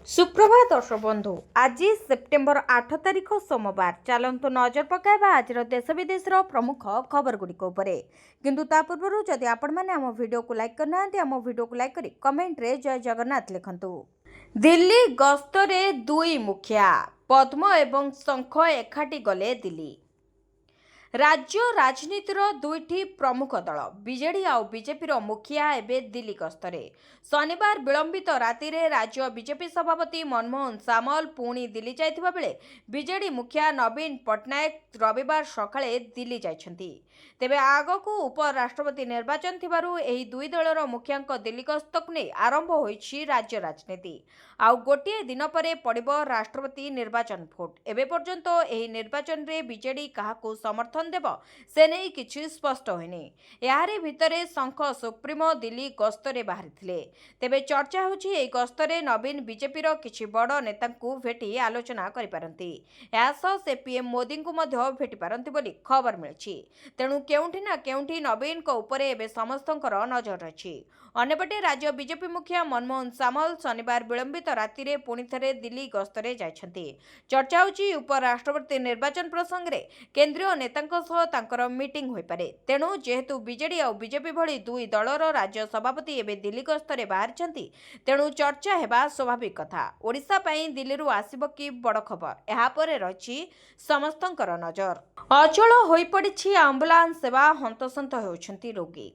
सुप्रभात दर्शक बंधु आज सेप्टेम्बर 8 तारिख सोमवार चलतु नजर पकाइबा आज देश विदेश प्रमुख खबर गुड़िक किंतु ता पूर्व जदि आपण मैंने आम वीडियो को लाइक करना आम वीडियो को लाइक करी कमेंट रे जय जगन्नाथ लिखंतु। दिल्ली गस्तरे दुई मुखिया पद्म एवं शंख एकाठी गले दिल्ली। राज्य राजनीतिर दुईटी प्रमुख दल बीजेडी आउ बीजेपी मुखिया एवं दिल्ली गस्तरे। शनिवार विलंबित राति राज्य बीजेपी सभापति मनमोहन सामल पुणी दिल्ली जाइथिबा बेले बीजेडी मुखिया नवीन पट्टनायक रविवार सकाळे दिल्ली जाइछन्ति। तेबे आगकू उपराष्ट्रपति निर्वाचन थिबारु एही दुई दलर मुखियांक दिल्ली गस्तकु नै आरंभ होइछि राज्य राजनीति। आउ गोटे दिन परे पड़िबो राष्ट्रपति निर्वाचन भोट। एबे पर्यंत एही निर्वाचन रे बीजेडी काहाकू समर्थन देव से नहीं किछि स्पष्ट होइनि। यारे भितरे शंख सुप्रीमो दिल्ली गस्तरे बाहरिथिले। तेबे चर्चा होछि एही गस्तरे नवीन बीजेपी रो किछि बड़ नेतांकू भेटी आलोचना करि पारंती। यासह से पीएम मोदी को मध्य भेटी पारंती बोली खबर मिलिछि। तेणु केउंठी ना केउंठी नवीन को उपरे एबे समस्तंकर नजर अछि। अन्यपटे राज्य बीजेपी मुखिया मनमोहन सामल शनिवार विलंबित राति रे पुणी थरे दिल्ली गस्तरे जाइछन्ति। चर्चा होछि उपराष्ट्रपति निर्वाचन प्रसंग रे केंद्रीय नेतांक सह तांकर मीटिंग होई पारे। तेणु जेहेतु बीजेडी और बीजेपी भली दुई दलर राज्य सभापति एबे दिल्ली गस्तरे बाहरिछन्ति तेणु चर्चा हेबा स्वाभाविक कथा। ओडिशा पई दिल्लीरु आसीबो कि बड़ खबर एहा परे रछि समस्तंकर नजर। अचल होई पड़िछि एम्बुलेंस सेवा हंतसंत होउछन्ति रोगी।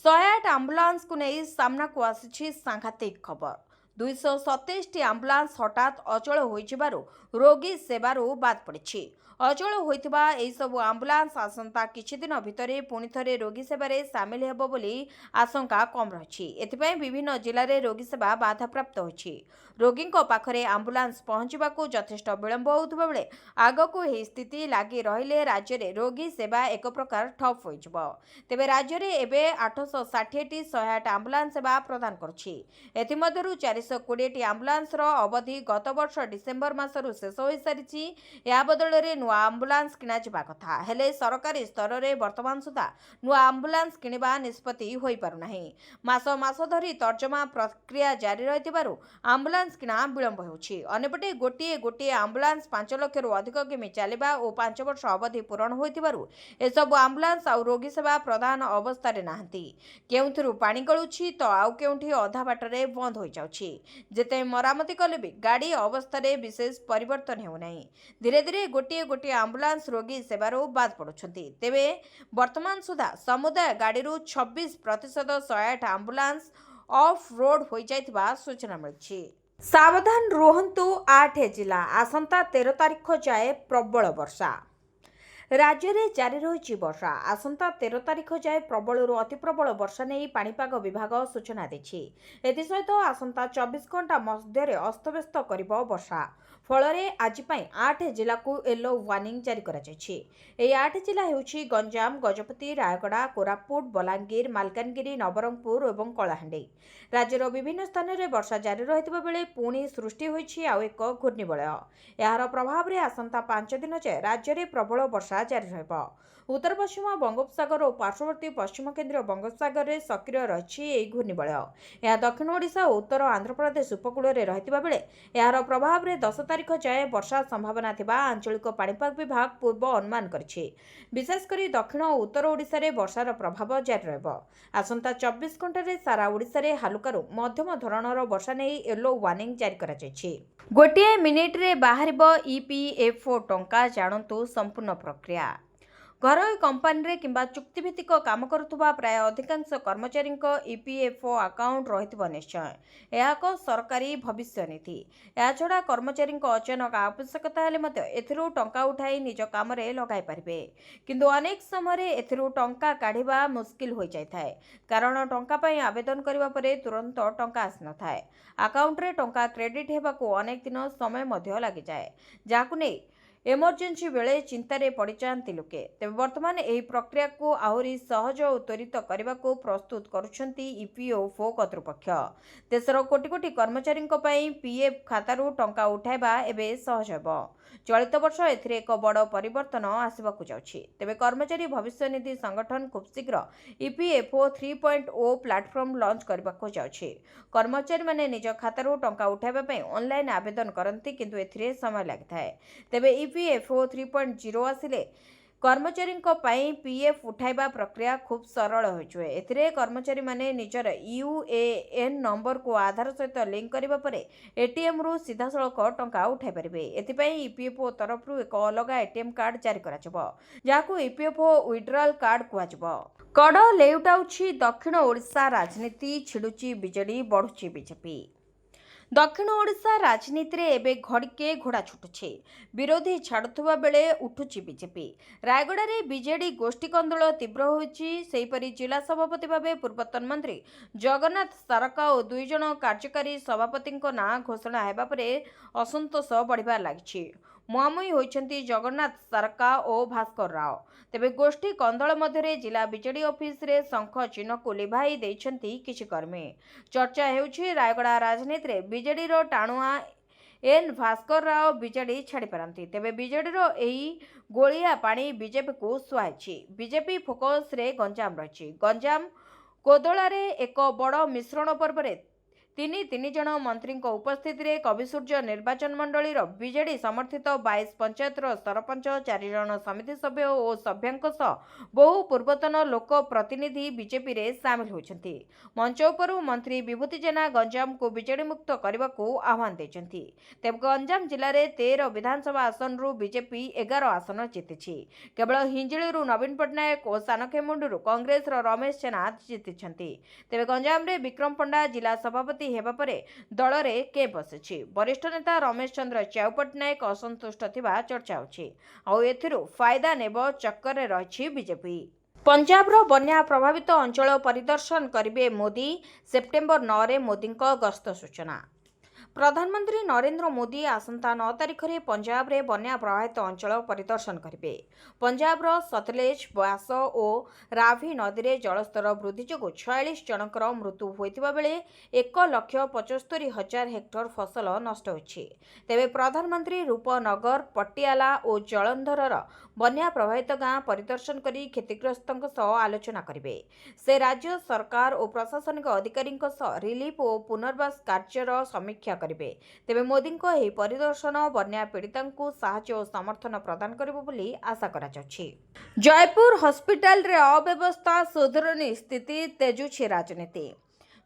108 आम्बुलांस को नहीं सामना को आसी सांघातिक खबर। 227 आम्बुलांस हठात अचल होइजिबारु रोगी सेवारु बाद पड़िछि। अचल होइतिबा एई सब आम्बुलांस आसंता किछि दिन भितरे पुणी थरे रोगी सेवारे सामिल हेबो बोली आशंका कम रहिछि। एथिपई विभिन्न जिल्ला रे रोगी सेवा बाधा प्राप्त होइछि। रोगी पाखरे आम्बुलांस पहुंचबाकू यथेष्ट विलंब होउथिबा बेले आगकू एही स्थिति लागि रहिले राज्य रे रोगी सेवा एक प्रकार ठप होइजिबो। तेबे राज्य रे एबे 860 टी 108 आम्बुलांस सेवा प्रदान करछि। एथिमध्यरु 420 टी आम्बुलांस रो अवधि गत वर्ष डिसेंबर मासरु शेष होई सारिछि। या बदल रे नुआ आम्बुलांस किना जिबा कथा हेले सरकारी स्तर रे वर्तमान सुधा नुआ आम्बुलांस किनिबा निष्पत्ति होई पारु नाही। मास धरी तर्जमा प्रक्रिया जारी रहितिबारु आम्बुलांस किना विलंब होउछि। अन्यपटे गोटे आम्बुलांस 5 लाख रु अधिक किमि चलिबा ओ 5 वर्ष अवधि पूरण होइतिबारु एसबु आम्बुलांस आ रोगी सेवा प्रदान अवस्था रे नाहंती। केउंथरु पानी गळुछि तो आउ केउंठी अधा बाटरे बंद होई जाउछि। जेते मरामती कले भी गाड़ी अवस्था रे विशेष परिवर्तन हेउ नाही। धीरे धीरे गोटे आम्बुलांस रोगी सेवारो बाद पड़ुछन्ति। तेबे वर्तमान सुधा समुदाय गाड़ीरू 26% 108 आम्बुलांस ऑफ रोड होई जाइतिबा सूचना मिलछि। सावधान रुहंतु 8 जिला आसंता 13 तारिख जाए प्रबल वर्षा। राज्य में जारी रही वर्षा आसंता 13 तारिख जाए प्रबल अति प्रबल वर्षा नहीं पाणीपाग विभाग सूचना देछि। एसहित आसंता 24 घंटा मध्य अस्तव्यस्त करिबो वर्षा फल आज 8 जिला को येलो वार्निंग जारी करा जायछि। एही 8 जिला हेउछि गंजाम, गजपति, रायगड़ा, कोरापुट, बलांगीर, मालकानगिरी, नवरंगपुर और कलाहांडी। राज्यर विभिन्न स्थान में वर्षा जारी रहितबा बेले पुणी सृष्टि होइछि आउ एक घूर्णिबलय। यार प्रभाव में आसंता 5 दिन जाए राज्य में प्रबल वर्षा जारी रहिबो। उत्तर पश्चिम बंगोपसागर और पार्श्ववर्ती पश्चिम केन्द्रीय बंगोपसागर में सक्रिय रही घूर्णिबलय। यह दक्षिण ओडिशा और उत्तर आंध्र प्रदेश उपकूल में रहितबा बेले यार प्रभाव में 10 तारिख जाए वर्षा संभावना थिबा आंचलिक पाणीपाग विभाग पूर्व अनुमान करिछि। विशेषकर दक्षिण और उत्तर ओडिशा रे वर्षार प्रभाव जारी रहबो। आसंता 24 घंटा रे सारा ओडिशा रे हल्कारू मध्यम धरणर वर्षा नहीं येलो वार्निंग जारी करा जायछि। गोटे मिनिट रे बाहरिबो ईपीएफओ टंका जानतु संपूर्ण प्रक्रिया। घरोई कंपानी रे किंबा चुक्तिभित्तिक काम करुवा प्राय अधिकांश कर्मचारी ईपीएफओ अकाउंट रहिथिबो निश्चय। यह एक सरकारी भविष्य निधि। या छड़ा कर्मचारी अचानक आवश्यकता हेले मध्य एथिरु टंका उठाई निज काम रे लगाई पारिबे। किंतु अनेक समय एथिरु टंका काढिबा मुश्किल होई जायथाय कारण टंका पई आवेदन करिबा परे तुरंत टंका आसी नथाय। अकाउंट रे टंका क्रेडिट हेबाकू अनेक दिन समय मध्य लागि जाय जाहाकू नै एमरजेन्सी बेले चिंतार पड़ जाती लोके। तेज बर्तमान यह प्रक्रिया को आहरी सहज और त्वरित करने को प्रस्तुत करुछंती ईपीएफओ कर्तृपक्ष। देशर कोटी कोटी कर्मचारी पीएफ खातारू टंका उठाइबा एबे सहज हेबो। चलित वर्ष एथिरे एक बड़ परिवर्तन आसबाकू जाउछि। तेबे कर्मचारी भविष्य निधि संगठन खूब शीघ्र ईपीएफओ 3.0 प्लाटफॉर्म लॉन्च करबाकू जाउछि। कर्मचारी माने निज खातारू टंका उठाइबा पई ऑनलाइन आवेदन करंती, किंतु एथिरे समय लागिथाय। तेबे ईपीएफओ 3.0 आसिले कर्मचारी पीएफ उठाइबा प्रक्रिया खूब सरल होइछुए। एथिरे कर्मचारी माने निजर यूएएन नंबर को आधार सहित लिंक करिबा परे एटीएम रु सीधा सड़क टंका उठाई परिबे। एथिपई ईपीएफओ तरफरु एक अलग एटीएम कार्ड जारी कराजिबो, जाकू ईपीएफओ विड्रॉल कार्ड कुआजिबो। कड़ लेउटाउछि दक्षिण ओडिशा राजनीति, छिड़ुछि बीजेडी, बढ़ुछि बीजेपी। दक्षिण ओडिशा राजनीति रे एबे घड़के घोड़ा छुटुछे। विरोधी छाड़ुवा बेले उठुछि बीजेपी। रायगड़ा रे बीजेडी गोष्ठी कंदोल तीव्र होइछि। सेहीपरि जिला सभापति भावे पूर्वतन मंत्री जगन्नाथ सारका और 2 जण कार्यकारी सभापति नाँ घोषणा हेबा परे असंतोष बढ़िबार लागिछि। मुहांमुही होइछन्ति जगन्नाथ सारका और भास्कर राव। तेबे गोष्ठी कंदोल मध्यरे जिला बीजेडी ऑफिस रे शंख चिन्ह को लिभाई देइछन्ति किछि कर्मी। चर्चा हेउछि रायगड़ा राजनीति रे बीजेडी रो टाणुआ एन भास्कर राव बीजेडी छाड़ी पारती। तेबे बीजेडी रो एही गोलिया पानी बीजेपी को सुहाइछि। बीजेपी फोकस रे गंजाम रहिछि। गंजाम कोदोला रे एक बड़ मिश्रण पर्व रे तीन जन मंत्री उपस्थिति रे कविसूर्य निर्वाचन मंडली बीजेडी समर्थित 22 पंचायत सरपंच, 4 जन समिति सभ्य और सभ्यांक बहु पूर्वतन लोक प्रतिनिधि बीजेपी रे सामिल होइछन्ति। मंच उपरु मंत्री विभूति जेना गंजाम को बीजेडी मुक्त करने को आह्वान देइछन्ति। तेब गंजाम जिले में 13 विधानसभा आसन रु बीजेपी 11 आसन जीतिछि। केवल हिंजिली नवीन पट्टनायक और सानखेमुंडू कांग्रेस रमेश जेना जीतिछन्ति। तेबे गंजाम रे विक्रम पंडा जिला सभापति हेबा परे दल रे के बसिछि। वरिष्ठ नेता रमेश चंद्र च्याउ पट्टनायक असंतुष्ट थिबा चर्चा होछि। आ एथिरु फायदा नेब चक्कर रे रहिछि बीजेपी। पंजाब रो बन्या प्रभावित अंचल परिदर्शन करिवे मोदी। सेप्टेम्बर 9 रे मोदी गस्त सूचना। प्रधानमंत्री नरेंद्र मोदी आसंता 9 तारिख रे पंजाब रे बन्या प्रभावित अंचल परिदर्शन करिवे। पंजाब रो सतलेज, ब्यास और रावी नदी रे जलस्तर वृद्धि जोगु 46 जनकर मृत्यु होइतिबा बेले 1,75,000 हेक्टर फसल नष्ट होइछि। तेबे प्रधानमंत्री रूपनगर, पटियाला और जलंधर बन्या प्रभावित गाँ परिदर्शन करी क्षतिग्रस्तों सह आलोचना करिवे। से राज्य सरकार और प्रशासनिक अधिकारी रिलीफ और पुनर्वास कार्यर समीक्षा करिवे। तेबे मोदी एही परिदर्शन बन्या पीड़िता को साहाय्य और समर्थन प्रदान करिबो बोली आशा करा जाउछि। जयपुर हॉस्पिटल रे अव्यवस्था सुधरनी स्थिति तेजुछि राजनीति।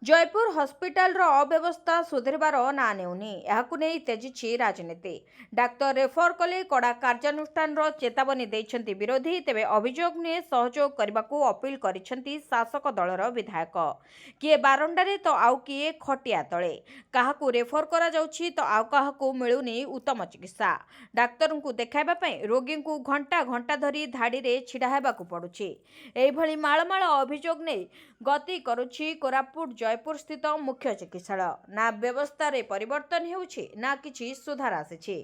जयपुर हॉस्पिटल रो अव्यवस्था सुधरबार ना नेउनी, याकु नै तेजिछि राजनीति। डाक्टर रेफर कले कड़ा कार्यानुष्ठान रो चेतावनी दैछन्ति विरोधी। तेबे अभियोग ने सहयोग करबाकू अपील करिछन्ति शासक दलर विधायक। किए बारंडारे तो आउ किए खटिया तळे, काहाकू रेफर करा जाउछि तो आउ काहाकू मिलुनी उत्तम चिकित्सा। डाक्टर को देखाइबा पई रोगी को घंटा घंटा धरी धाड़ी रे छिडा हेबाकू पडुछि। एही भली माळमाळ अभियोग ने गति करुछि कोरापुट जयपुर स्थित मुख्य चिकित्सालय। ना व्यवस्था रे परिवर्तन हेउछि ना किछि सुधार आसिछि।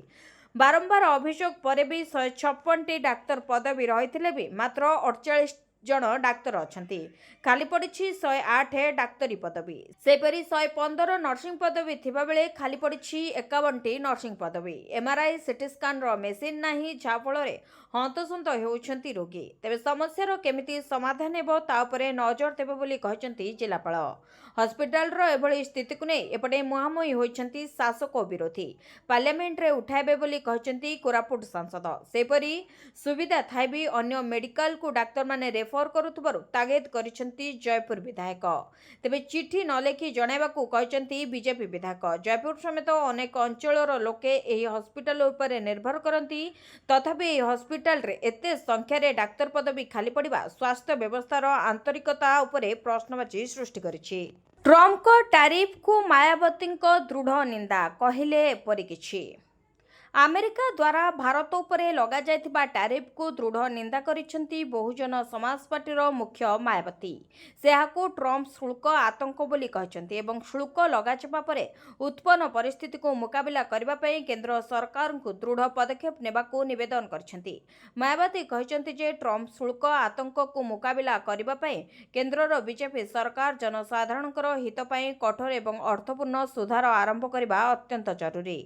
बारंबार अभियोग परे भी 156टी डाक्तर पदवी रहिथिले भी मात्र 48 जन डाक्तर अछंती। खाली पड़िछि 108 डाक्तरी पदवी। सेपरी 115 नर्सिंग पदवी थिबा बेले खाली पड़िछि 51टी नर्सिंग पदवी। एमआरआई सीटी स्कान रो मेसिन नाही, जा फଳରେ हंतसंत हेउछंती रोगी। तेबे समस्यार केमिति समाधान हेबो ता उपरे नजर देबो बोली कहचंती जिलापाल। हॉस्पिटल रो एभली स्थिति को नै एपटे मुहांमुही होइछंती शासक और विरोधी। पार्लियामेंट रे उठाइबे बोली कहचंती कोरापुट सांसद। सेपरी सुविधा थाई भी अन्य मेडिकल को डाक्तर माने रेफर करुथबारु तागेद करिछंती जयपुर विधायक। तेबे चिठी न लेखि जणाइबाकू कहचंती बीजेपी विधायक। जयपुर समेत अनेक अंचलर लोके एही हॉस्पिटल उपरे निर्भर करंती। तथापि एही हॉस्पिटल रे एते संख्या रे डाक्तर पदवी खाली पड़िबा स्वास्थ्य व्यवस्थार आंतरिकता उपरे प्रश्नवाची सृष्टि करिछि। ट्रम्प को टैरिफ को मायावती दृढ़ निंदा, कहिले एपरि किछि। ଆମେରିକା ଦ୍ୱାରା ଭାରତ ଉପରେ ଲଗାଯାଇଥିବା ଟ୍ୟାରିଫକୁ ଦୃଢ଼ ନିନ୍ଦା କରିଛନ୍ତି ବହୁଜନ ସମାଜ ପାର୍ଟିର ମୁଖ୍ୟ ମାୟାବତୀ। ସେ ଏହାକୁ ଟ୍ରମ୍ପ ଶୁଳ୍କ ଆତଙ୍କ ବୋଲି କହିଛନ୍ତି ଏବଂ ଶୁଳ୍କ ଲଗାଯିବା ପରେ ଉତ୍ପନ୍ନ ପରିସ୍ଥିତିକୁ ମୁକାବିଲା କରିବା ପାଇଁ କେନ୍ଦ୍ର ସରକାରଙ୍କୁ ଦୃଢ଼ ପଦକ୍ଷେପ ନେବାକୁ ନିବେଦନ କରିଛନ୍ତି। ମାୟାବତୀ କହିଛନ୍ତି ଯେ ଟ୍ରମ୍ପ ଶୁଳ୍କ ଆତଙ୍କକୁ ମୁକାବିଲା କରିବା ପାଇଁ କେନ୍ଦ୍ରର ବିଜେପି ସରକାର ଜନସାଧାରଣଙ୍କର ହିତ ପାଇଁ କଠୋର ଏବଂ ଅର୍ଥପୂର୍ଣ୍ଣ ସୁଧାର ଆରମ୍ଭ କରିବା ଅତ୍ୟନ୍ତ ଜରୁରୀ।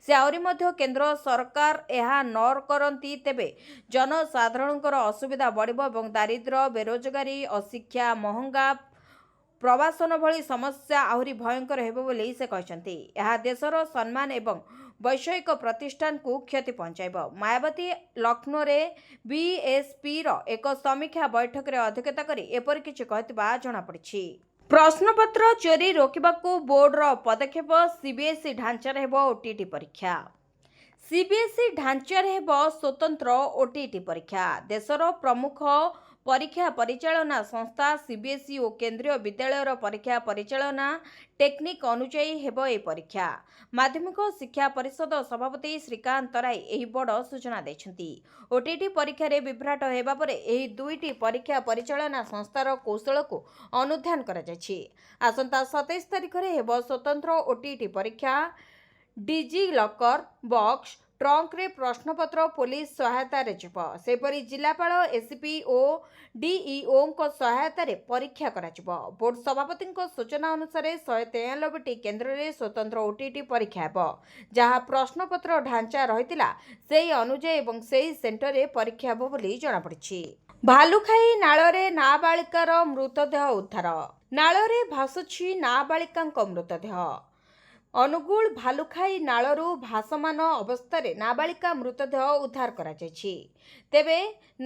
ସେ ଆହୁରି ମଧ୍ୟ କେନ୍ଦ୍ର ସରକାର ଏହା ନ କରନ୍ତି ତେବେ ଜନସାଧାରଣଙ୍କର ଅସୁବିଧା ବଢ଼ିବ ଏବଂ ଦାରିଦ୍ର୍ୟ, ବେରୋଜଗାରୀ, ଅଶିକ୍ଷା, ମହଙ୍ଗା ପ୍ରବାସନ ଭଳି ସମସ୍ୟା ଆହୁରି ଭୟଙ୍କର ହେବ ବୋଲି ସେ କହିଛନ୍ତି। ଏହା ଦେଶର ସମ୍ମାନ ଏବଂ ବୈଷୟିକ ପ୍ରତିଷ୍ଠାନକୁ କ୍ଷତି ପହଞ୍ଚାଇବ। ମାୟାବତୀ ଲକ୍ଷ୍ନୌରେ ବିଏସ୍ପିର ଏକ ସମୀକ୍ଷା ବୈଠକରେ ଅଧ୍ୟକ୍ଷତା କରି ଏପରି କିଛି କହିଥିବା ଜଣାପଡ଼ିଛି। ପ୍ରଶ୍ନପତ୍ର ଚୋରି ରୋକିବାକୁ ବୋର୍ଡର ପଦକ୍ଷେପ, ସିବିଏସ୍ଇ ଢାଞ୍ଚାରେ ହେବ ଓଟିଇଟି ପରୀକ୍ଷା। ସିବିଏସ୍ଇ ଢାଞ୍ଚାରେ ହେବ ସ୍ୱତନ୍ତ୍ର ଓଟିଇଟି ପରୀକ୍ଷା। ଦେଶର ପ୍ରମୁଖ ପରୀକ୍ଷା ପରିଚାଳନା ସଂସ୍ଥା ସିବିଏସ୍ଇ ଓ କେନ୍ଦ୍ରୀୟ ବିଦ୍ୟାଳୟର ପରୀକ୍ଷା ପରିଚାଳନା ଟେକ୍ନିକ୍ ଅନୁଯାୟୀ ହେବ ଏହି ପରୀକ୍ଷା। ମାଧ୍ୟମିକ ଶିକ୍ଷା ପରିଷଦ ସଭାପତି ଶ୍ରୀକାନ୍ତ ତରାଇ ଏହି ବଡ଼ ସୂଚନା ଦେଇଛନ୍ତି। ଓଟିଇଟି ପରୀକ୍ଷାରେ ବିଭ୍ରାଟ ହେବା ପରେ ଏହି ଦୁଇଟି ପରୀକ୍ଷା ପରିଚାଳନା ସଂସ୍ଥାର କୌଶଳକୁ ଅନୁଧ୍ୟାନ କରାଯାଇଛି। ଆସନ୍ତା 27 ତାରିଖରେ ହେବ ସ୍ୱତନ୍ତ୍ର ଓଟିଇଟି ପରୀକ୍ଷା। ଡିଜିଲକର ବକ୍ସ ଟ୍ରଙ୍କରେ ପ୍ରଶ୍ନପତ୍ର ପୋଲିସ ସହାୟତାରେ ଯିବ। ସେହିପରି ଜିଲ୍ଲାପାଳ, ଏସିପି ଓ ଡିଇଓଙ୍କ ସହାୟତାରେ ପରୀକ୍ଷା କରାଯିବ। ବୋର୍ଡ ସଭାପତିଙ୍କ ସୂଚନା ଅନୁସାରେ 193ଟି କେନ୍ଦ୍ରରେ ସ୍ୱତନ୍ତ୍ର ଓଟିଇଟି ପରୀକ୍ଷା ହେବ। ଯାହା ପ୍ରଶ୍ନପତ୍ର ଢାଞ୍ଚା ରହିଥିଲା ସେହି ଅନୁଯାୟୀ ଏବଂ ସେହି ସେଣ୍ଟରରେ ପରୀକ୍ଷା ହେବ ବୋଲି ଜଣାପଡ଼ିଛି। ଭାଲୁଖାଇ ନାଳରେ ନାବାଳିକାର ମୃତଦେହ ଉଦ୍ଧାର। ନାଳରେ ଭାସୁଛି ନାବାଳିକାଙ୍କ ମୃତଦେହ। ଅନୁଗୁଳ ଭାଲୁଖାଇ ନାଳରୁ ଭାସମାନ ଅବସ୍ଥାରେ ନାବାଳିକା ମୃତଦେହ ଉଦ୍ଧାର କରାଯାଇଛି। ତେବେ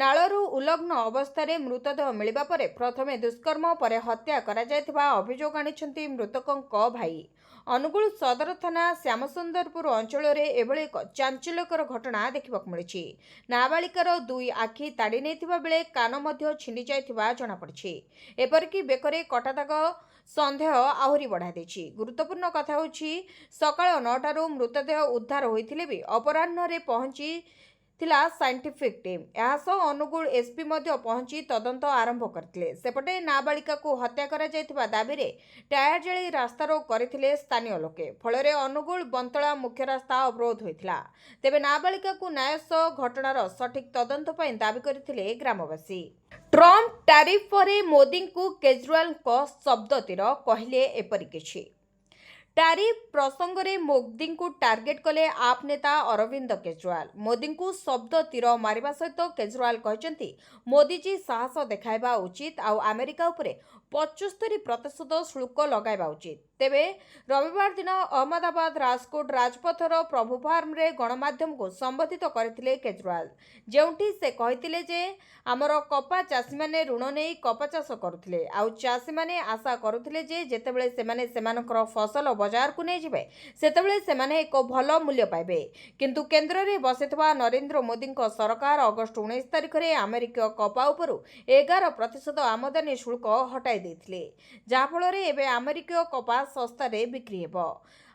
ନାଳରୁ ଉଲଗ୍ନ ଅବସ୍ଥାରେ ମୃତଦେହ ମିଳିବା ପରେ ପ୍ରଥମେ ଦୁଷ୍କର୍ମ ପରେ ହତ୍ୟା କରାଯାଇଥିବା ଅଭିଯୋଗ ଆଣିଛନ୍ତି ମୃତକଙ୍କ ଭାଇ। ଅନୁଗୁଳ ସଦର ଥାନା ଶ୍ୟାମସୁନ୍ଦରପୁର ଅଞ୍ଚଳରେ ଏଭଳି ଏକ ଚାଞ୍ଚଲ୍ୟକର ଘଟଣା ଦେଖିବାକୁ ମିଳିଛି। ନାବାଳିକାର ଦୁଇ ଆଖି ତାଡ଼ି ନେଇଥିବା ବେଳେ କାନ ମଧ୍ୟ ଛିଣ୍ଡି ଯାଇଥିବା ଜଣାପଡ଼ିଛି। ଏପରିକି ବେକରେ କଟା ଦାଗ ସନ୍ଦେହ ଆହୁରି ବଢ଼ାଇ ଦେଇଛି। ଗୁରୁତ୍ୱପୂର୍ଣ୍ଣ କଥା ହେଉଛି ସକାଳ 9ଟାରୁ ମୃତଦେହ ଉଦ୍ଧାର ହୋଇଥିଲେ ବି ଅପରାହ୍ନରେ ପହଞ୍ଚିଥିଲା ସାଇଣ୍ଟିଫିକ୍ ଟିମ୍। ଏହାସହ ଅନୁଗୁଳ ଏସ୍ପି ମଧ୍ୟ ପହଞ୍ଚି ତଦନ୍ତ ଆରମ୍ଭ କରିଥିଲେ। ସେପଟେ ନାବାଳିକାକୁ ହତ୍ୟା କରାଯାଇଥିବା ଦାବିରେ ଟାୟାର ଜାଳି ରାସ୍ତାରୋକ କରିଥିଲେ ସ୍ଥାନୀୟ ଲୋକେ। ଫଳରେ ଅନୁଗୁଳ ବନ୍ତଳା ମୁଖ୍ୟ ରାସ୍ତା ଅବରୋଧ ହୋଇଥିଲା। ତେବେ ନାବାଳିକାକୁ ନ୍ୟାୟ ସହ ଘଟଣାର ସଠିକ୍ ତଦନ୍ତ ପାଇଁ ଦାବି କରିଥିଲେ ଗ୍ରାମବାସୀ। ଟ୍ରମ୍ପ ଟ୍ୟାରିଫ୍ ପରେ ମୋଦିଙ୍କୁ କେଜରିୱାଲଙ୍କ ଶବ୍ଦତୀର, କହିଲେ ଏପରି କିଛି। ଟ୍ୟାରିଫ୍ ପ୍ରସଙ୍ଗରେ ମୋଦିଙ୍କୁ ଟାର୍ଗେଟ କଲେ ଆପ୍ ନେତା ଅରବିନ୍ଦ କେଜରିୱାଲ। ମୋଦିଙ୍କୁ ଶବ୍ଦ ତୀର ମାରିବା ସହିତ କେଜରିୱାଲ କହିଛନ୍ତି ମୋଦିଜୀ ସାହସ ଦେଖାଇବା ଉଚିତ ଆଉ ଆମେରିକା ଉପରେ 75% ଶୁଳ୍କ ଲଗାଇବା ଉଚିତ। ତେବେ ରବିବାର ଦିନ ଅହମ୍ମଦାବାଦ ରାଜକୋଟ ରାଜପଥର ପ୍ରଭୁ ଫାର୍ମରେ ଗଣମାଧ୍ୟମକୁ ସମ୍ବୋଧିତ କରିଥିଲେ କେଜରିୱାଲ, ଯେଉଁଠି ସେ କହିଥିଲେ ଯେ ଆମର କପା ଚାଷୀମାନେ ଋଣ ନେଇ କପା ଚାଷ କରୁଥିଲେ ଆଉ ଚାଷୀମାନେ ଆଶା କରୁଥିଲେ ଯେ ଯେତେବେଳେ ସେମାନେ ସେମାନଙ୍କର ଫସଲ ବଜାରକୁ ନେଇଯିବେ ସେତେବେଳେ ସେମାନେ ଏକ ଭଲ ମୂଲ୍ୟ ପାଇବେ। କିନ୍ତୁ କେନ୍ଦ୍ରରେ ବସିଥିବା ନରେନ୍ଦ୍ର ମୋଦିଙ୍କ ସରକାର ଅଗଷ୍ଟ 19 ତାରିଖରେ ଆମେରିକୀୟ କପା ଉପରୁ 11% ଆମଦାନୀ ଶୁଳ୍କ ହଟାଇ ଦେଇଥିଲେ, ଯାହାଫଳରେ ଏବେ ଆମେରିକୀୟ କପା ଶସ୍ତାରେ ବିକ୍ରି ହେବ।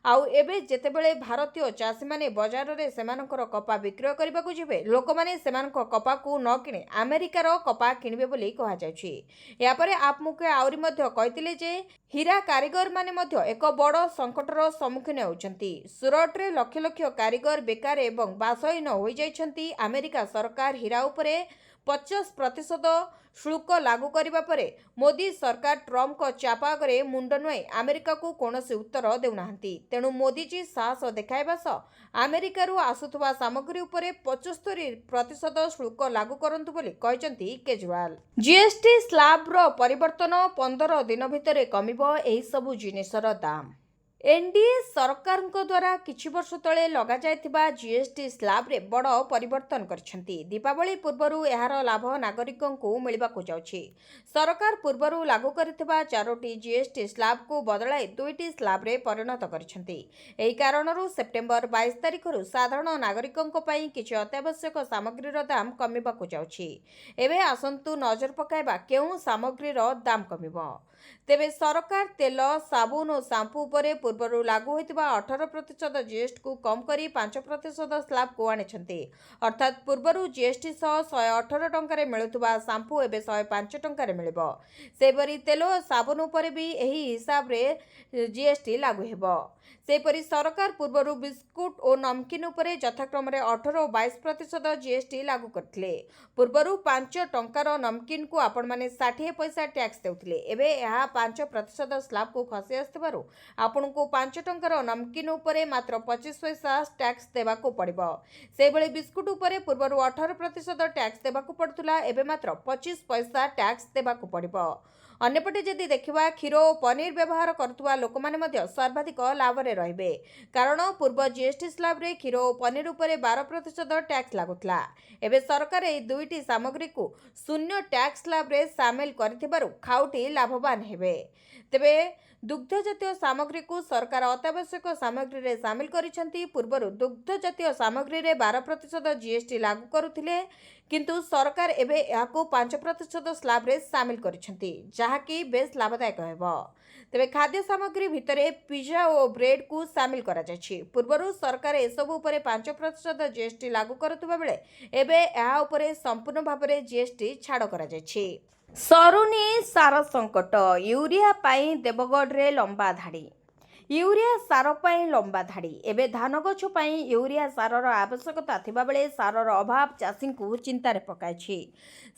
ଆଉ ଏବେ ଯେତେବେଳେ ଭାରତୀୟ ଚାଷୀମାନେ ବଜାରରେ ସେମାନଙ୍କର କପା ବିକ୍ରୟ କରିବାକୁ ଯିବେ, ଲୋକମାନେ ସେମାନଙ୍କ କପାକୁ ନ କିଣି ଆମେରିକାର କପା କିଣିବେ ବୋଲି କୁହାଯାଉଛି। ଏହାପରେ ଆପ୍ ମୁଖ୍ୟ ଆହୁରି ମଧ୍ୟ କହିଥିଲେ ଯେ ହୀରା କାରିଗରମାନେ ମଧ୍ୟ ଏକ ବଡ଼ ସଂକଟର ସମ୍ମୁଖୀନ ହେଉଛନ୍ତି। ସୁରଟରେ ଲକ୍ଷ ଲକ୍ଷ କାରିଗର ବେକାର ଏବଂ ବାସହୀନ ହୋଇଯାଇଛନ୍ତି। ଆମେରିକା ସରକାର ହୀରା ଉପରେ 50% ଶୁଳ୍କ ଲାଗୁ କରିବା ପରେ ମୋଦି ସରକାର ଟ୍ରମ୍ପଙ୍କ ଚାପ ଆଗରେ ମୁଣ୍ଡ ନୁଆଁଇ ଆମେରିକାକୁ କୌଣସି ଉତ୍ତର ଦେଉନାହାନ୍ତି। ତେଣୁ ମୋଦିଜୀ ସାହସ ଦେଖାଇବା ସହ ଆମେରିକାରୁ ଆସୁଥିବା ସାମଗ୍ରୀ ଉପରେ 75% ଶୁଳ୍କ ଲାଗୁ କରନ୍ତୁ ବୋଲି କହିଛନ୍ତି କେଜରିୱାଲ। ଜିଏସ୍ଟି ସ୍ଲାବର ପରିବର୍ତ୍ତନ, 15 ଦିନ ଭିତରେ କମିବ ଏହିସବୁ ଜିନିଷର ଦାମ। ଏନ୍ଡିଏ ସରକାରଙ୍କ ଦ୍ୱାରା କିଛି ବର୍ଷ ତଳେ ଲଗାଯାଇଥିବା ଜିଏସ୍ଟି ସ୍ଲାବରେ ବଡ଼ ପରିବର୍ତ୍ତନ କରିଛନ୍ତି। ଦୀପାବଳି ପୂର୍ବରୁ ଏହାର ଲାଭ ନାଗରିକଙ୍କୁ ମିଳିବାକୁ ଯାଉଛି। ସରକାର ପୂର୍ବରୁ ଲାଗୁ କରିଥିବା 4ଟି ଜିଏସ୍ଟି ସ୍ଲାବକୁ ବଦଳାଇ 2ଟି ସ୍ଲାବରେ ପରିଣତ କରିଛନ୍ତି। ଏହି କାରଣରୁ ସେପ୍ଟେମ୍ବର 22 ତାରିଖରୁ ସାଧାରଣ ନାଗରିକଙ୍କ ପାଇଁ କିଛି ଅତ୍ୟାବଶ୍ୟକ ସାମଗ୍ରୀର ଦାମ କମିବାକୁ ଯାଉଛି। ଏବେ ଆସନ୍ତୁ ନଜର ପକାଇବା କେଉଁ ସାମଗ୍ରୀର ଦାମ କମିବ। ତେବେ ସରକାର ତେଲ, ସାବୁନ ଓ ସାମ୍ପୁ ଉପରେ ପୂର୍ବରୁ ଲାଗୁ ହୋଇଥିବା 18% ଜିଏସ୍ଟି କୁ କମ୍ କରି 5% ସ୍ଲାବକୁ ଆଣିଛନ୍ତି। ଅର୍ଥାତ୍ ପୂର୍ବରୁ ଜିଏସ୍ଟି ସହ 118 ଟଙ୍କାରେ ମିଳୁଥିବା ସାମ୍ପୁ ଏବେ 105 ଟଙ୍କାରେ ମିଳିବ। ସେହିପରି ତେଲ ଓ ସାବୁନ ଉପରେ ବି ଏହି ହିସାବରେ ଜିଏସ୍ଟି ଲାଗୁ ହେବ। ସେହିପରି ସରକାର ପୂର୍ବରୁ ବିସ୍କୁଟ ଓ ନମକିନ୍ ଉପରେ ଯଥାକ୍ରମରେ 18 ଓ 22% ଜିଏସ୍ଟି ଲାଗୁ କରିଥିଲେ। ପୂର୍ବରୁ 5 ଟଙ୍କାର ନମକିନ୍କୁ ଆପଣମାନେ 60 ପଇସା ଟ୍ୟାକ୍ସ ଦେଉଥିଲେ। ଏବେ ଏହା 5% ସ୍ଲାବକୁ ଖସି ଆସିଥିବାରୁ ଆପଣଙ୍କୁ 5 ଟଙ୍କାର ନମକିନ୍ ଉପରେ ମାତ୍ର 25 ପଇସା ଟ୍ୟାକ୍ସ ଦେବାକୁ ପଡ଼ିବ। ସେହିଭଳି ବିସ୍କୁଟ ଉପରେ ପୂର୍ବରୁ 18% ଟ୍ୟାକ୍ସ ଦେବାକୁ ପଡ଼ୁଥିଲା, ଏବେ ମାତ୍ର 25 ପଇସା ଟ୍ୟାକ୍ସ ଦେବାକୁ ପଡ଼ିବ। ଅନ୍ୟପଟେ ଯଦି ଦେଖିବା, କ୍ଷୀର ଓ ପନିର ବ୍ୟବହାର କରୁଥିବା ଲୋକମାନେ ମଧ୍ୟ ସର୍ବାଧିକ ଲାଭରେ ରହିବେ। କାରଣ ପୂର୍ବ ଜିଏସ୍ଟି ସ୍ଲାବରେ କ୍ଷୀର ଓ ପନିର ଉପରେ 12% ଟ୍ୟାକ୍ସ ଲାଗୁଥିଲା। ଏବେ ସରକାର ଏହି ଦୁଇଟି ସାମଗ୍ରୀକୁ ଶୂନ୍ୟ ଟ୍ୟାକ୍ସ ସ୍ଲାବରେ ସାମିଲ କରିଥିବାରୁ ଖାଉଟି ଲାଭବାନ ହେବେ। ତେବେ ଦୁଗ୍ଧଜାତୀୟ ସାମଗ୍ରୀକୁ ସରକାର ଅତ୍ୟାବଶ୍ୟକ ସାମଗ୍ରୀରେ ସାମିଲ କରିଛନ୍ତି। ପୂର୍ବରୁ ଦୁଗ୍ଧଜାତୀୟ ସାମଗ୍ରୀରେ 12% ଜିଏସ୍ଟି ଲାଗୁ କରୁଥିଲେ, କିନ୍ତୁ ସରକାର ଏବେ ଏହାକୁ 5% ସ୍ଲାବରେ ସାମିଲ କରିଛନ୍ତି, ଯାହାକି ବେଶ୍ ଲାଭଦାୟକ ହେବ। ତେବେ ଖାଦ୍ୟ ସାମଗ୍ରୀ ଭିତରେ ପିଜ୍ଜା ଓ ବ୍ରେଡ୍କୁ ସାମିଲ କରାଯାଇଛି। ପୂର୍ବରୁ ସରକାର ଏସବୁ ଉପରେ 5% ଜିଏସ୍ଟି ଲାଗୁ କରୁଥିବା ବେଳେ ଏବେ ଏହା ଉପରେ ସମ୍ପୂର୍ଣ୍ଣ ଭାବରେ ଜିଏସ୍ଟି ଛାଡ଼ କରାଯାଇଛି। ସରୁନି ସାର ସଙ୍କଟ, ୟୁରିଆ ପାଇଁ ଦେବଗଡ଼ରେ ଲମ୍ବା ଧାଡ଼ି। ୟୁରିଆ ସାର ପାଇଁ ଲମ୍ବା ଧାଡ଼ି। ଏବେ ଧାନ ଗଛ ପାଇଁ ୟୁରିଆ ସାରର ଆବଶ୍ୟକତା ଥିବାବେଳେ ସାରର ଅଭାବ ଚାଷୀଙ୍କୁ ଚିନ୍ତାରେ ପକାଇଛି।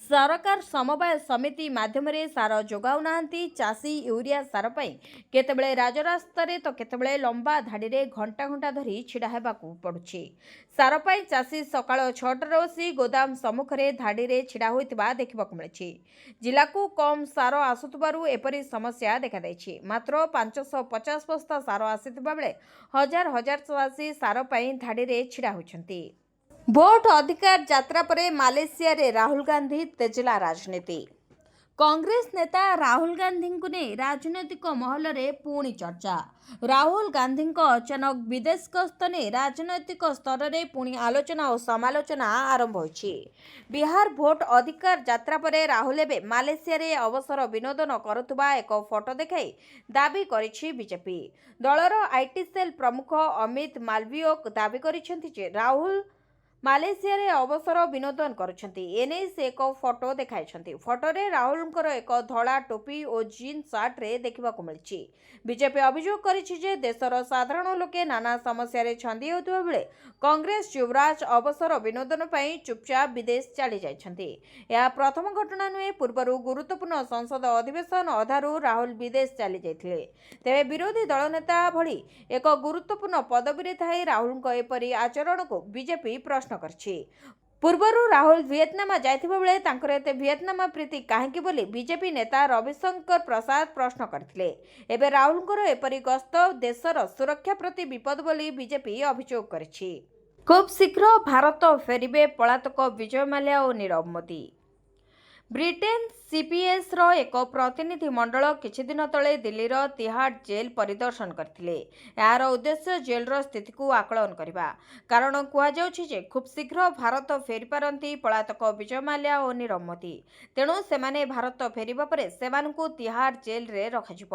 ସରକାର ସମବାୟ ସମିତି ମାଧ୍ୟମରେ ସାର ଯୋଗାଉନାହାନ୍ତି। ଚାଷୀ ୟୁରିଆ ସାର ପାଇଁ କେତେବେଳେ ରାଜରାସ୍ତାରେ ତ କେତେବେଳେ ଲମ୍ବା ଧାଡ଼ିରେ ଘଣ୍ଟା ଘଣ୍ଟା ଧରି ଛିଡ଼ା ହେବାକୁ ପଡ଼ୁଛି। ସାର ପାଇଁ ଚାଷୀ ସକାଳ 6ଟାରେ ବସି ଗୋଦାମ ସମ୍ମୁଖରେ ଧାଡ଼ିରେ ଛିଡ଼ା ହୋଇଥିବା ଦେଖିବାକୁ ମିଳିଛି। ଜିଲ୍ଲାକୁ କମ୍ ସାର ଆସୁଥିବାରୁ ଏପରି ସମସ୍ୟା ଦେଖାଦେଇଛି। ମାତ୍ର 550 ବସ୍ତା ସାର ଆସିଥିବା ବେଳେ ହଜାର ହଜାର ଚାଷୀ ସାର ପାଇଁ ଧାଡ଼ିରେ ଛିଡ଼ା ହୋଇଛନ୍ତି। ଭୋଟ ଅଧିକାର ଯାତ୍ରା ପରେ ମାଲେସିଆରେ ରାହୁଲ ଗାନ୍ଧୀ ତେଜିଲା ରାଜନୀତି। କଂଗ୍ରେସ ନେତା ରାହୁଲ ଗାନ୍ଧୀଙ୍କୁ ନେଇ ରାଜନୈତିକ ମହଲରେ ପୁଣି ଚର୍ଚ୍ଚା। ରାହୁଲ ଗାନ୍ଧୀଙ୍କ ଅଚାନକ ବିଦେଶ ଗସ୍ତ ନେଇ ରାଜନୈତିକ ସ୍ତରରେ ପୁଣି ଆଲୋଚନା ଓ ସମାଲୋଚନା ଆରମ୍ଭ ହୋଇଛି। ବିହାର ଭୋଟ ଅଧିକାର ଯାତ୍ରା ପରେ ରାହୁଲ ଏବେ ମାଲେସିଆରେ ଅବସର ବିନୋଦନ କରୁଥିବା ଏକ ଫଟୋ ଦେଖାଇ ଦାବି କରିଛି ବିଜେପି। ଦଳର ଆଇଟି ସେଲ୍ ପ୍ରମୁଖ ଅମିତ ମାଲଭିୟ ଦାବି କରିଛନ୍ତି ଯେ ରାହୁଲ ମାଲେସିଆରେ ଅବସର ବିନୋଦନ କରୁଛନ୍ତି। ଏନେଇ ସେ ଏକ ଫଟୋ ଦେଖାଇଛନ୍ତି। ଫଟୋରେ ରାହୁଲଙ୍କର ଏକ ଧଳା ଟୋପି ଓ ଜିନ୍ସ ସାର୍ଟରେ ଦେଖିବାକୁ ମିଳିଛି। ବିଜେପି ଅଭିଯୋଗ କରିଛି ଯେ ଦେଶର ସାଧାରଣ ଲୋକେ ନାନା ସମସ୍ୟାରେ ଛନ୍ଦି ହେଉଥିବା ବେଳେ କଂଗ୍ରେସ ଯୁବରାଜ ଅବସର ବିନୋଦନ ପାଇଁ ଚୁପଚାପ ବିଦେଶ ଚାଲି ଯାଇଛନ୍ତି। ଏହା ପ୍ରଥମ ଘଟଣା ନୁହେଁ। ପୂର୍ବରୁ ଗୁରୁତ୍ୱପୂର୍ଣ୍ଣ ସଂସଦ ଅଧିବେଶନ ଅଧାରୁ ରାହୁଲ ବିଦେଶ ଚାଲି ଯାଇଥିଲେ। ତେବେ ବିରୋଧୀ ଦଳ ନେତା ଭଳି ଏକ ଗୁରୁତ୍ୱପୂର୍ଣ୍ଣ ପଦବୀରେ ଥାଇ ରାହୁଲଙ୍କ ଏପରି ଆଚରଣକୁ ବିଜେପି ପ୍ରଶ୍ନ କରିଛି। ପୂର୍ବରୁ ରାହୁଲ ଭିଏତନାମ ଯାଇଥିବା ବେଳେ ତାଙ୍କର ଏତେ ଭିଏତନାମ ପ୍ରୀତି କାହିଁକି ବୋଲି ବିଜେପି ନେତା ରବିଶଙ୍କର ପ୍ରସାଦ ପ୍ରଶ୍ନ କରିଥିଲେ। ଏବେ ରାହୁଲଙ୍କର ଏପରି ଗସ୍ତ ଦେଶର ସୁରକ୍ଷା ପ୍ରତି ବିପଦ ବୋଲି ବିଜେପି ଅଭିଯୋଗ କରିଛି। ଖୁବ୍ ଶୀଘ୍ର ଭାରତ ଫେରିବେ ପଳାତକ ବିଜୟ ମାଲ୍ୟା ଓ ନୀରବ ମୋଦି। ବ୍ରିଟେନ୍ ସିପିଏସ୍ର ଏକ ପ୍ରତିନିଧି ମଣ୍ଡଳ କିଛିଦିନ ତଳେ ଦିଲ୍ଲୀର ତିହାଡ଼ ଜେଲ୍ ପରିଦର୍ଶନ କରିଥିଲେ। ଏହାର ଉଦ୍ଦେଶ୍ୟ ଜେଲ୍ର ସ୍ଥିତିକୁ ଆକଳନ କରିବା। କାରଣ କୁହାଯାଉଛି ଯେ ଖୁବ୍ ଶୀଘ୍ର ଭାରତ ଫେରିପାରନ୍ତି ପଳାତକ ବିଜୟ ମାଲ୍ୟା ଓ ନୀରବ ମୋଦି। ତେଣୁ ସେମାନେ ଭାରତ ଫେରିବା ପରେ ସେମାନଙ୍କୁ ତିହାଡ଼ ଜେଲ୍ରେ ରଖାଯିବ।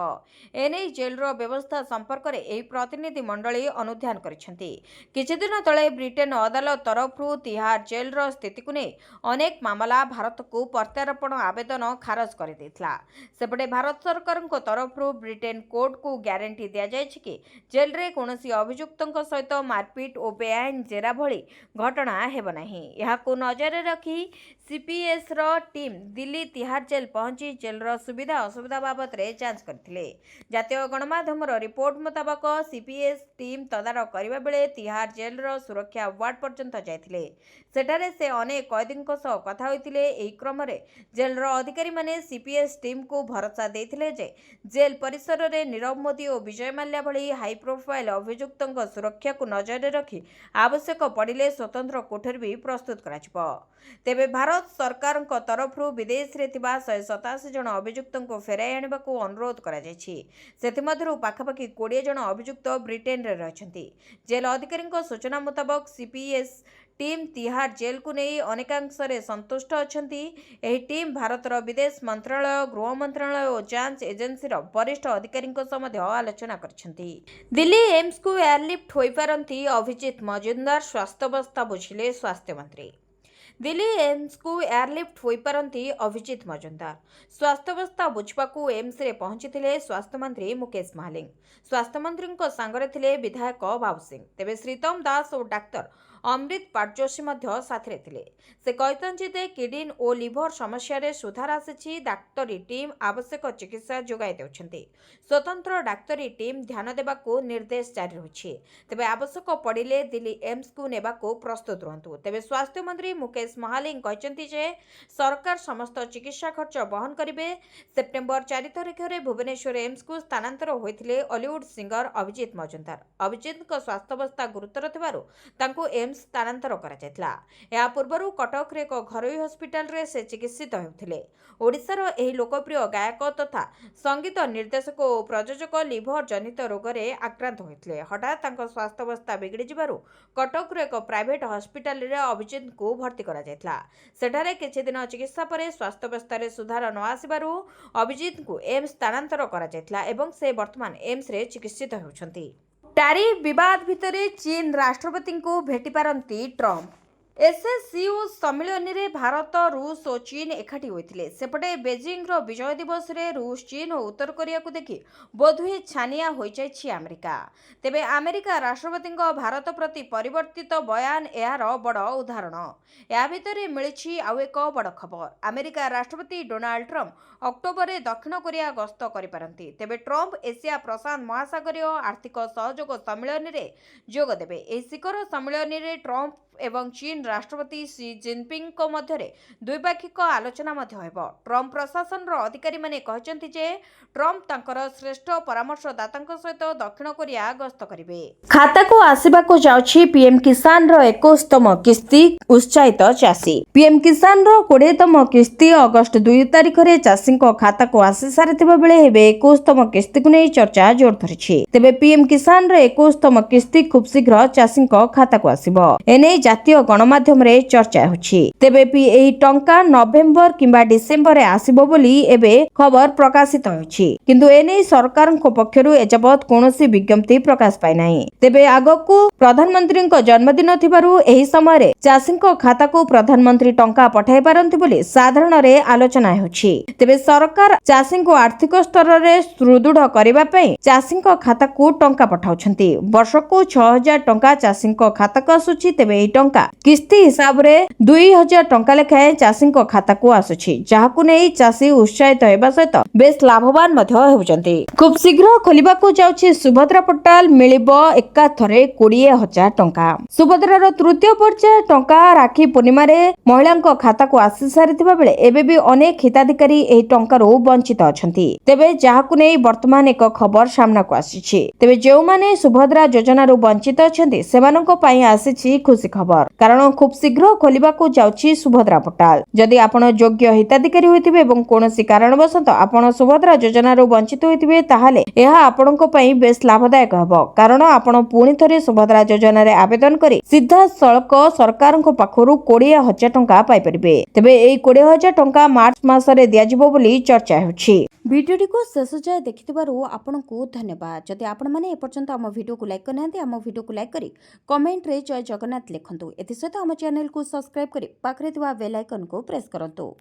ଏନେଇ ଜେଲ୍ର ବ୍ୟବସ୍ଥା ସମ୍ପର୍କରେ ଏହି ପ୍ରତିନିଧି ମଣ୍ଡଳୀ ଅନୁଧ୍ୟାନ କରିଛନ୍ତି। କିଛିଦିନ ତଳେ ବ୍ରିଟେନ୍ ଅଦାଲତ ତରଫରୁ ତିହାଡ଼ ଜେଲ୍ର ସ୍ଥିତିକୁ ନେଇ ଅନେକ ମାମଲା ଭାରତକୁ ପ୍ରତ୍ୟାର୍ପଣ ଆବେଦନ ଖାରଜ କରିଦେଇଥିଲା। ସେପଟେ ଭାରତ ସରକାରଙ୍କ ତରଫରୁ ବ୍ରିଟେନ୍ କୋର୍ଟକୁ ଗ୍ୟାରେଣ୍ଟି ଦିଆଯାଇଛି କି ଜେଲ୍ରେ କୌଣସି ଅଭିଯୁକ୍ତଙ୍କ ସହିତ ମାରପିଟ ଓ ବେଆଇନ ଜେରା ଭଳି ଘଟଣା ହେବ ନାହିଁ। ଏହାକୁ ନଜରରେ ରଖି ସିପିଏସ୍ର ଟିମ୍ ଦିଲ୍ଲୀ ତିହାଡ଼ ଜେଲ୍ ପହଞ୍ଚି ଜେଲ୍ର ସୁବିଧା ଅସୁବିଧା ବାବଦରେ ଯାଞ୍ଚ କରିଥିଲେ। ଜାତୀୟ ଗଣମାଧ୍ୟମର ରିପୋର୍ଟ ମୁତାବକ ସିପିଏସ୍ ଟିମ୍ ତଦାରଖ କରିବା ବେଳେ ତିହାଡ଼ ଜେଲ୍ର ସୁରକ୍ଷା ୱାର୍ଡ ପର୍ଯ୍ୟନ୍ତ ଯାଇଥିଲେ। ସେଠାରେ ସେ ଅନେକ କଏଦୀଙ୍କ ସହ କଥା ହୋଇଥିଲେ। ଏହି କ୍ରମରେ ଜେଲ୍ର ଅଧିକାରୀମାନେ ସିପିଏସ୍ ଟିମ୍କୁ ଭରସା ଦେଇଥିଲେ ଯେ ଜେଲ୍ ପରିସରରେ ନୀରବ ମୋଦି ଓ ବିଜୟ ମାଲ୍ୟା ଭଳି ହାଇପ୍ରୋଫାଇଲ୍ ଅଭିଯୁକ୍ତଙ୍କ ସୁରକ୍ଷାକୁ ନଜରରେ ରଖି ଆବଶ୍ୟକ ପଡ଼ିଲେ ସ୍ୱତନ୍ତ୍ର କୋଠରୀ ବି ପ୍ରସ୍ତୁତ କରାଯିବ। ତେବେ ଭାରତ ସରକାରଙ୍କ ତରଫରୁ ବିଦେଶରେ ଥିବା 187 ଜଣ ଅଭିଯୁକ୍ତଙ୍କୁ ଫେରାଇ ଆଣିବାକୁ ଅନୁରୋଧ କରାଯାଇଛି। ସେଥିମଧ୍ୟରୁ ପାଖାପାଖି 20 ଜଣ ଅଭିଯୁକ୍ତ ବ୍ରିଟେନ୍ରେ ରହିଛନ୍ତି। ଜେଲ୍ ଅଧିକାରୀଙ୍କ ସୂଚନା ମୁତାବକ ସିପିଏସ୍ ଟିମ୍ ତିହାଡ଼ ଜେଲ୍କୁ ନେଇ ଅନେକାଂଶରେ ସନ୍ତୁଷ୍ଟ ଅଛନ୍ତି। ଏହି ଟିମ୍ ଭାରତର विदेश मंत्रालय गृह मंत्रालय और जांच एजेंसी वरिष्ठ अधिकारी आलोचना करछंती। दिल्ली एम्स को एयरलिफ्ट हो पारंती अभिजीत मजुमदार स्वास्थ्य अवस्था बुझिले स्वास्थ्य मंत्री। दिल्ली एम्स को एयरलिफ्ट हो पारंती अभिजीत मजुमदार स्वास्थ्य अवस्था बुझाकू एम्स रे पहुंची स्वास्थ्य मंत्री मुकेश महालिंग। स्वास्थ्य मंत्री सांगरे थिले विधायक बाबू सिंह। तेबे श्रीतम दास और डाक्तर अमृत पाटजोशी साथी थे। से कहते किडनी और लिभर समस्या रे सुधार आसी। डाक्तरी टीम आवश्यक चिकित्सा जोगाई देउछंती। स्वतंत्र डाक्तरी टीम ध्यान देबाकू निर्देश जारी रही। तेबे आवश्यक पड़िले दिल्ली एम्स को नेबाकू प्रस्तुत रहंतु। तेबे स्वास्थ्य मंत्री मुकेश महालिंग कहते जे सरकार समस्त चिकित्सा खर्च बहन करिवे। सेप्टेम्बर 4 तारिख में भुवनेश्वर एम्स को स्थानांतर होते हॉलीवुड सिंगर अभिजीत मजुमदार। अभिजीत स्वास्थ्य अवस्था गुरुतर थिबारु तांको एम्स स्थानांतर करा जायतला। या पूर्वरु कटक रे एक घरोई हॉस्पिटल रे से चिकित्सित होउथिले। ओडिशार एही लोकप्रिय गायक तथा संगीत निर्देशक और प्रयोजक लिभर जनित रोग रे आक्रांत होइथिले। हठात तांको स्वास्थ्य अवस्था बिगड़ी जिबारु कटक रे एक प्राइवेट हॉस्पिटल रे अभिजीत को भर्ती करा जायतला। सेठारे किछि दिन चिकित्सा परे स्वास्थ्य अवस्था रे सुधार न आसिबारु अभिजीत को एम्स स्थानांतर करा जायतला एवं से वर्तमान एम्स रे चिकित्सित होउछंती। टैरिफ विवाद भितर चीन राष्ट्रपति को भेटी पारंती ट्रंप। एससीओ सम्मेलन में भारत रूस और चीन एकाठी होते। सेपटे बेजिंग विजय दिवस रे रूस चीन और उत्तर कोरिया को देखि बोधहुए छानिया हो जाइछि अमेरिका। तेबे अमेरिका राष्ट्रपति भारत प्रति परिवर्तित बयान यार बड़ उदाहरण। या भितर मिली आउ एक बड़ खबर। अमेरिका राष्ट्रपति डोनाल्ड ट्रंप अक्टोबर में दक्षिण कोरिया गस्त करिपारंती। तेबे ट्रंप एशिया प्रशांत महासागरीय आर्थिक सहयोग सम्मेलन में जोग देबे। एही शिखर सम्मेलन में ट्रंप एवं चीन राष्ट्रपति शी जिनपिंग को मध्य द्विपाक्षिक आलोचना ट्रंप प्रशासन अधिकारी माने कहचंती जे ट्रंप तांकर श्रेष्ठ परामर्शदातांक सहित दक्षिण कोरिया गस्त करिवे। खाता को आसीबा को जाउछि पीएम किसान रो 21तम किस्ती उत्साहित चासी। पीएम किसान रो 20तम किस्ती अगस्त 2 तारिख रे चासी को खाता को आसी सारिथिबा बेले हेबे 21तम किस्ती को नै चर्चा जोर धरिछि। तेबे पीएम किसान रो 21तम किस्ती खूब शीघ्र चासी को खाता को आसीबो। एने जातीय गणमाध्यम रे चर्चा होछि। तेबे एही टंका नवेम्बर किंबा डिसेम्बर आसीबो बोली एबे खबर प्रकाशित होछि। किंतु एने सरकार को पक्षरु एजबत कोनोसी विज्ञप्ति प्रकाश पाइ नाही। तेबे आगकू प्रधानमंत्री को जन्मदिन थिबारु एही समय रे चासी को खाता को प्रधानमंत्री टंका पठाई पारंती बोली साधारण रे आलोचना होछि। तेबे सरकार चासी को आर्थिक स्तर रे सुदृढ़ करिबा पई चासी को खाता को टंका पठाउछंती। वर्ष को 6000 टंका चासी को खाता को आसुछि। तेबे टंका किस्ती हिसाब रे 2000 टंका लेखाए चासी को खाता को आसुछि। जहाकु नै चासी उत्साहित हेबा सहित बेस लाभवान मध्य हेउचंती। खूब शीघ्र खोलिबा को जाउछि सुभद्रा पोर्टाल। मिलिबो एकाथरे 20000 टंका। सुभद्रार तृतीय पर्याय टंका राखी पूर्णिमा रे महिलांक खाता को आसी सारिथिबा बेले एबे भी अनेक हिताधिकारी एही टंकारो वंचित अछंती। तेबे जहाकु नै वर्तमान एक खबर सामना को आसीछि। तेबे जेउ माने सुभद्रा योजना रो वंचित अछंती सेमानक पई आसीछि खुशी खबर। कारण खूब शीघ्र खोलिबा को जाउछि सुभद्रा पोर्टाल। जदि आपण योग्य हिताधिकारी होइतिबे एवं कोनोसी कारणवशत आपण सुभद्रा योजना रो वंचित होइतिबे ताहाले एहा आपणक पई बेस लाभदायक हेबो। कारण आपण पुणी थरे सुभद्रा योजना रे आवेदन करी सीधा सळक सरकारक पाखरु 20000 टंका पाइ परिबे। तेबे एई 20000 टंका मार्च मास रे दिया जिवो बोली चर्चा होछि। भिडियोटी को शेष जाय देखिथिबारु आपनकु धन्यवाद। जदि आपण माने ए पर्यंत हम वीडियो को लाइक करनांती हम वीडियो को लाइक करी कमेंट रे जय जगन्नाथ लिखंतु। एथि सहित हम चैनल को सब्सक्राइब करी पाखरे थिबा बेल आइकन को प्रेस करंतु।